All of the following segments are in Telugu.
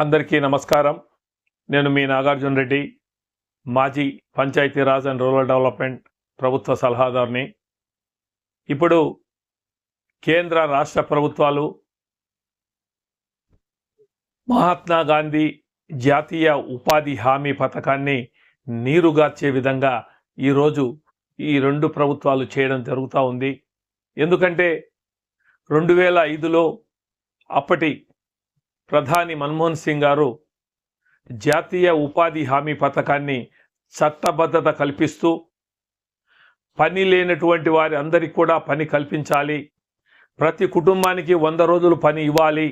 అందరికీ నమస్కారం. నేను మీ నాగార్జున రెడ్డి, మాజీ పంచాయతీరాజ్ అండ్ రూరల్ డెవలప్మెంట్ ప్రభుత్వ సలహాదారుని. ఇప్పుడు కేంద్ర రాష్ట్ర ప్రభుత్వాలు మహాత్మా గాంధీ జాతీయ ఉపాధి హామీ పథకాన్ని నీరుగార్చే విధంగా ఈరోజు ఈ రెండు ప్రభుత్వాలు చేయడం జరుగుతూ ఉంది. ఎందుకంటే 2005లో అప్పటి ప్రధాని మన్మోహన్ సింగ్ గారు జాతీయ ఉపాధి హామీ పథకాన్ని చట్టబద్ధత కల్పిస్తూ పని లేనటువంటి వారి అందరికీ కూడా పని కల్పించాలి, ప్రతి కుటుంబానికి 100 రోజులు పని ఇవ్వాలి,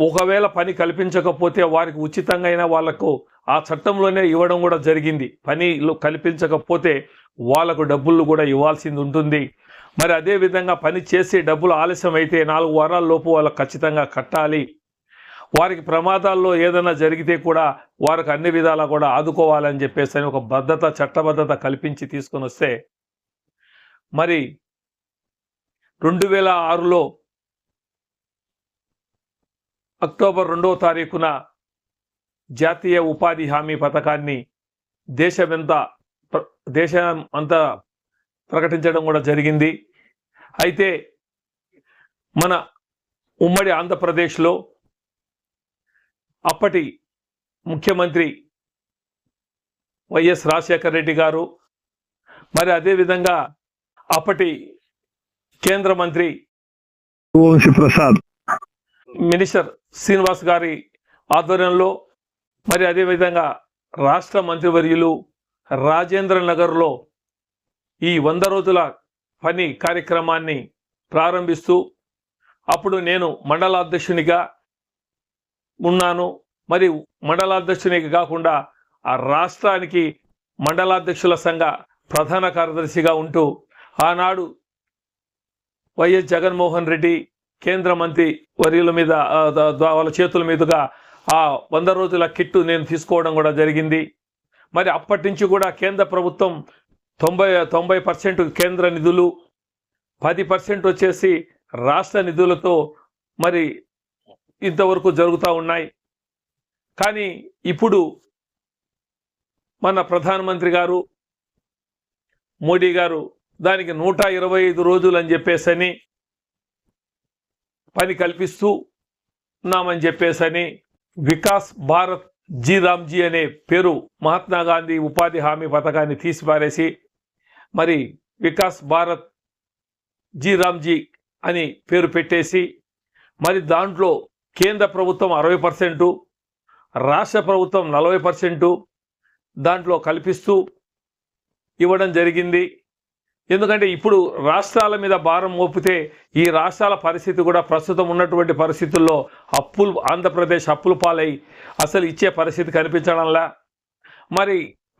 ఒకవేళ పని కల్పించకపోతే వారికి ఉచితంగా అయినా వాళ్లకు ఆ చట్టంలోనే ఇవ్వడం కూడా జరిగింది. పని కల్పించకపోతే వాళ్లకు డబ్బులు కూడా ఇవ్వాల్సింది ఉంటుంది. మరి అదేవిధంగా పని చేసే డబ్బులు ఆలస్యం అయితే 4 వారాల లోపు వాళ్ళకు ఖచ్చితంగా కట్టాలి. వారికి ప్రమాదాల్లో ఏదైనా జరిగితే కూడా వారికి అన్ని విధాలా కూడా ఆదుకోవాలని చెప్పేసి ఒక చట్టబద్ధత కల్పించి తీసుకొని వస్తే, మరి 2006లో అక్టోబర్ 2వ తారీఖున జాతీయ ఉపాధి హామీ పథకాన్ని దేశమంతా ప్రకటించడం కూడా జరిగింది. అయితే మన ఉమ్మడి ఆంధ్రప్రదేశ్లో అప్పటి ముఖ్యమంత్రి వైఎస్ రాజశేఖర రెడ్డి గారు, మరి అదేవిధంగా అప్పటి కేంద్ర మంత్రి ప్రసాద్ మినిస్టర్ శ్రీనివాస్ గారి ఆధ్వర్యంలో, మరి అదేవిధంగా రాష్ట్ర మంత్రివర్యులు రాజేంద్ర నగర్లో ఈ 100 రోజుల పని కార్యక్రమాన్ని ప్రారంభిస్తూ, అప్పుడు నేను మండలాధ్యక్షునిగా ఉన్నాను. మరి మండలాధ్యక్షునికి కాకుండా ఆ రాష్ట్రానికి మండలాధ్యక్షుల సంఘ ప్రధాన కార్యదర్శిగా ఉంటూ ఆనాడు వైఎస్ జగన్మోహన్ రెడ్డి కేంద్ర మంత్రి వర్యుల మీద వాళ్ళ చేతుల మీదుగా ఆ 100 రోజుల కిట్టు నేను తీసుకోవడం కూడా జరిగింది. మరి అప్పటి నుంచి కూడా కేంద్ర ప్రభుత్వం 90% కేంద్ర నిధులు, 10% వచ్చేసి రాష్ట్ర నిధులతో మరి ఇంతవరకు జరుగుతూ ఉన్నాయి. కానీ ఇప్పుడు మన ప్రధానమంత్రి గారు మోడీ గారు దానికి 125 రోజులు అని చెప్పేసని పని కల్పిస్తూ ఉన్నామని చెప్పేసని వికాస్ భారత్ జీ రామ్జీ అనే పేరు మహాత్మా గాంధీ ఉపాధి హామీ పథకాన్ని తీసిపారేసి మరి వికాస్ భారత్ జీ రామ్జీ అని పేరు పెట్టేసి, మరి దాంట్లో కేంద్ర ప్రభుత్వం 60%, రాష్ట్ర ప్రభుత్వం 40% దాంట్లో కల్పిస్తూ ఇవ్వడం జరిగింది. ఎందుకంటే ఇప్పుడు రాష్ట్రాల మీద భారం మోపితే ఈ రాష్ట్రాల పరిస్థితి కూడా ప్రస్తుతం ఉన్నటువంటి పరిస్థితుల్లో ఆంధ్రప్రదేశ్ అప్పుల పాలై అసలు ఇచ్చే పరిస్థితి కనిపించడంలా. మరి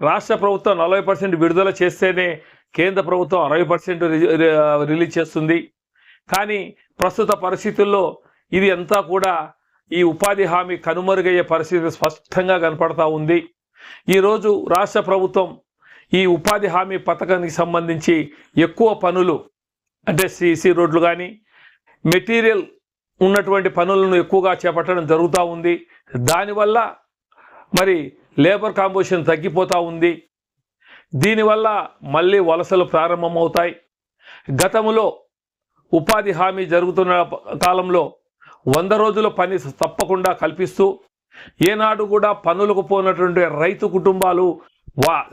రాష్ట్ర ప్రభుత్వం 40% విడుదల చేస్తేనే కేంద్ర ప్రభుత్వం 60% రిలీజ్ చేస్తుంది. కానీ ప్రస్తుత పరిస్థితుల్లో ఇది అంతా కూడా ఈ ఉపాధి హామీ కనుమరుగయ్యే పరిస్థితి స్పష్టంగా కనపడతా ఉంది. ఈరోజు రాష్ట్ర ప్రభుత్వం ఈ ఉపాధి హామీ పథకానికి సంబంధించి ఎక్కువ పనులు, అంటే సీసీ రోడ్లు కానీ మెటీరియల్ ఉన్నటువంటి పనులను ఎక్కువగా చేపట్టడం జరుగుతూ ఉంది. దానివల్ల మరి లేబర్ కాంపోజిషన్ తగ్గిపోతూ ఉంది. దీనివల్ల మళ్ళీ వలసలు ప్రారంభమవుతాయి. గతంలో ఉపాధి హామీ జరుగుతున్న కాలంలో 100 రోజుల పని తప్పకుండా కల్పిస్తూ ఏనాడు కూడా పనులకు పోయినటువంటి రైతు కుటుంబాలు,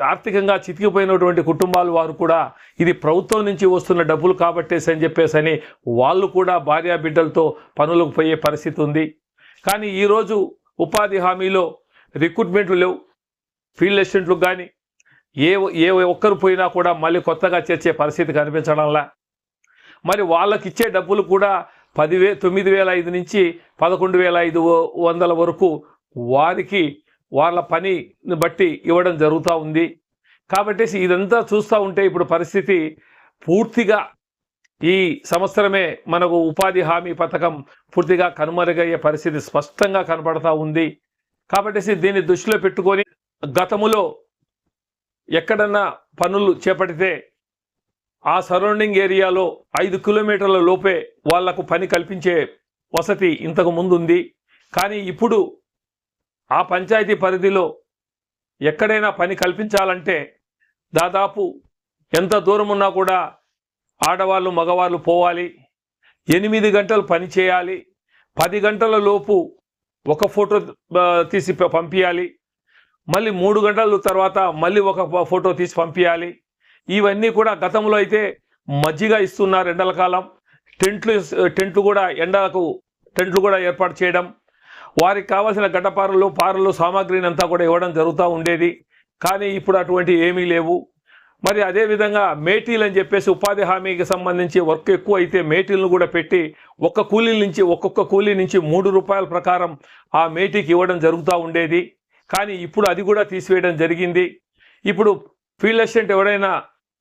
ఆర్థికంగా చితికిపోయినటువంటి కుటుంబాలు వారు కూడా ఇది ప్రభుత్వం నుంచి వస్తున్న డబ్బులు కాబట్టేసి అని చెప్పేసి వాళ్ళు కూడా భార్యా బిడ్డలతో పనులకు పోయే పరిస్థితి ఉంది. కానీ ఈరోజు ఉపాధి హామీలో రిక్రూట్మెంట్లు లేవు. ఫీల్డ్ అసిస్టెంట్లకు కానీ ఏ ఒక్కరు పోయినా కూడా మళ్ళీ కొత్తగా చేర్చే పరిస్థితి కనిపించడంలా. మరి వాళ్ళకి ఇచ్చే డబ్బులు కూడా 9,500 నుంచి 11,500 వరకు వారికి వాళ్ళ పనిని బట్టి ఇవ్వడం జరుగుతూ ఉంది. కాబట్టి ఇదంతా చూస్తూ ఉంటే ఇప్పుడు పరిస్థితి పూర్తిగా ఈ సంవత్సరమే మనకు ఉపాధి హామీ పథకం పూర్తిగా కనుమరుగయ్యే పరిస్థితి స్పష్టంగా కనపడతా ఉంది. కాబట్టి దీన్ని దృష్టిలో పెట్టుకొని గతములో ఎక్కడన్నా పనులు చేపడితే ఆ సరౌండింగ్ ఏరియాలో 5 కిలోమీటర్ల లోపే వాళ్లకు పని కల్పించే వసతి ఇంతకు ముందు ఉంది. కానీ ఇప్పుడు ఆ పంచాయతీ పరిధిలో ఎక్కడైనా పని కల్పించాలంటే దాదాపు ఎంత దూరం ఉన్నా కూడా ఆడవాళ్ళు మగవాళ్ళు పోవాలి, 8 గంటలు పని చేయాలి, 10 గంటల లోపు ఒక ఫోటో తీసి పంపించాలి, మళ్ళీ 3 గంటల తర్వాత మళ్ళీ ఒక ఫోటో తీసి పంపించాలి. ఇవన్నీ కూడా గతంలో అయితే మజ్జిగ ఇస్తున్నారు ఎండల కాలం, టెంట్లు కూడా ఎండలకు టెంట్లు కూడా ఏర్పాటు చేయడం, వారికి కావాల్సిన పారలు సామాగ్రిని అంతా కూడా ఇవ్వడం జరుగుతూ ఉండేది. కానీ ఇప్పుడు అటువంటి ఏమీ లేవు. మరి అదేవిధంగా మేటీలు అని చెప్పేసి ఉపాధి హామీకి సంబంధించి వర్క్ ఎక్కువ అయితే మేటీలను కూడా పెట్టి ఒక్కొక్క కూలీ నుంచి 3 రూపాయల ప్రకారం ఆ మేటీకి ఇవ్వడం జరుగుతూ ఉండేది. కానీ ఇప్పుడు అది కూడా తీసివేయడం జరిగింది. ఇప్పుడు ఫీల్డ్ అసిస్టెంట్ ఎవరైనా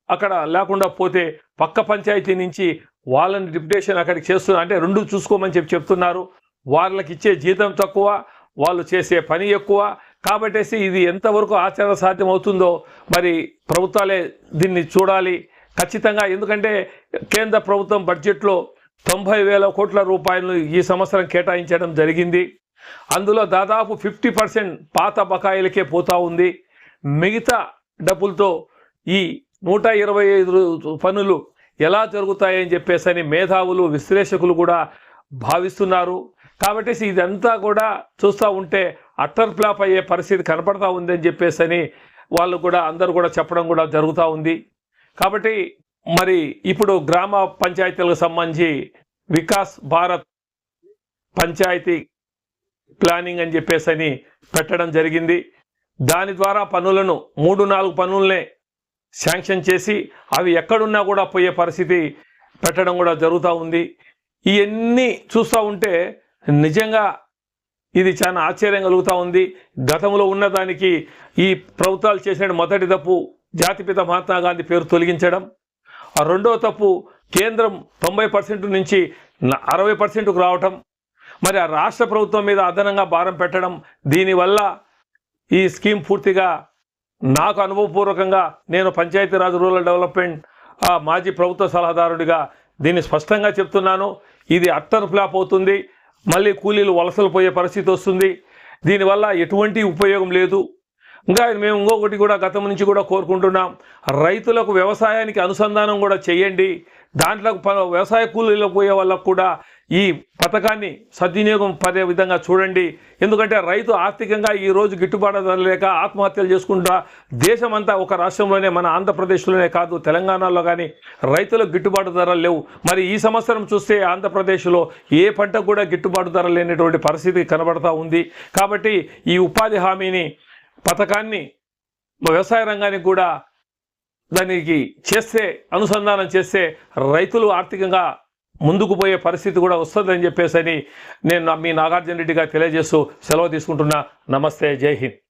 అక్కడ లేకుండా పోతే పక్క పంచాయతీ నుంచి వాళ్ళని డిప్యుటేషన్ అక్కడికి చేస్తున్నారు, అంటే 2 చూసుకోమని చెప్తున్నారు. వాళ్ళకి ఇచ్చే జీతం తక్కువ, వాళ్ళు చేసే పని ఎక్కువ. కాబట్టి ఇది ఎంతవరకు ఆచరణ సాధ్యం అవుతుందో మరి ప్రభుత్వాలే దీన్ని చూడాలి ఖచ్చితంగా. ఎందుకంటే కేంద్ర ప్రభుత్వం బడ్జెట్లో 90,000 కోట్ల రూపాయలు ఈ సంవత్సరం కేటాయించడం జరిగింది. అందులో దాదాపు 50% పాత బకాయిలకే పోతూ ఉంది. మిగతా డబ్బులతో ఈ 125 పనులు ఎలా జరుగుతాయని చెప్పేసి మేధావులు విశ్లేషకులు కూడా భావిస్తున్నారు. కాబట్టి ఇదంతా కూడా చూస్తూ ఉంటే అట్టర్ ఫ్లాప్ అయ్యే పరిస్థితి కనపడతా ఉంది అని చెప్పేసి వాళ్ళు కూడా అందరూ కూడా చెప్పడం కూడా జరుగుతూ ఉంది. కాబట్టి మరి ఇప్పుడు గ్రామ పంచాయతీలకు సంబంధించి వికాస్ భారత్ పంచాయతీ ప్లానింగ్ అని చెప్పేసి పెట్టడం జరిగింది. దాని ద్వారా పనులను 3-4 పనులనే శాంక్షన్ చేసి అవి ఎక్కడున్నా కూడా పోయే పరిస్థితి పెట్టడం కూడా జరుగుతూ ఉంది. ఇవన్నీ చూస్తూ ఉంటే నిజంగా ఇది చాలా ఆశ్చర్యం కలుగుతూ ఉంది. గతంలో ఉన్నదానికి ఈ ప్రభుత్వాలు చేసిన మొదటి తప్పు జాతిపిత మహాత్మా గాంధీ పేరు తొలగించడం, ఆ రెండవ తప్పు కేంద్రం 90% నుంచి 60%కు రావటం, మరి ఆ రాష్ట్ర ప్రభుత్వం మీద అదనంగా భారం పెట్టడం. దీనివల్ల ఈ స్కీమ్ పూర్తిగా నాకు అనుభవపూర్వకంగా నేను పంచాయతీరాజ్ రూరల్ డెవలప్మెంట్ మాజీ ప్రభుత్వ సలహాదారుడిగా దీన్ని స్పష్టంగా చెప్తున్నాను. ఇది అట్టర్ ఫ్లాప్ అవుతుంది. మళ్ళీ కూలీలు వలసలు పోయే పరిస్థితి వస్తుంది. దీనివల్ల ఎటువంటి ఉపయోగం లేదు. ఇంకా మేము ఇంకొకటి కూడా గతం నుంచి కూడా కోరుకుంటున్నాం, రైతులకు వ్యవసాయానికి అనుసంధానం కూడా చేయండి. దాంట్లో వ్యవసాయ కూలీలకు పోయే వాళ్ళకు కూడా ఈ పథకాన్ని సద్వినియోగం పడే విధంగా చూడండి. ఎందుకంటే రైతు ఆర్థికంగా ఈరోజు గిట్టుబాటు ధర లేక ఆత్మహత్యలు చేసుకుంటా దేశమంతా, ఒక రాష్ట్రంలోనే మన ఆంధ్రప్రదేశ్లోనే కాదు తెలంగాణలో కానీ రైతులకు గిట్టుబాటు ధరలు లేవు. మరి ఈ సంవత్సరం చూస్తే ఆంధ్రప్రదేశ్లో ఏ పంటకు కూడా గిట్టుబాటు ధర లేనటువంటి పరిస్థితి కనబడతా ఉంది. కాబట్టి ఈ ఉపాధి హామీని పథకాన్ని వ్యవసాయ రంగానికి కూడా దానికి చేస్తే, అనుసంధానం చేస్తే రైతులు ఆర్థికంగా ముందుకు పోయే పరిస్థితి కూడా వస్తుందని చెప్పేసి నేను మీ నాగార్జున రెడ్డిగా తెలియజేస్తూ సెలవు తీసుకుంటున్నా. నమస్తే, జై హింద్.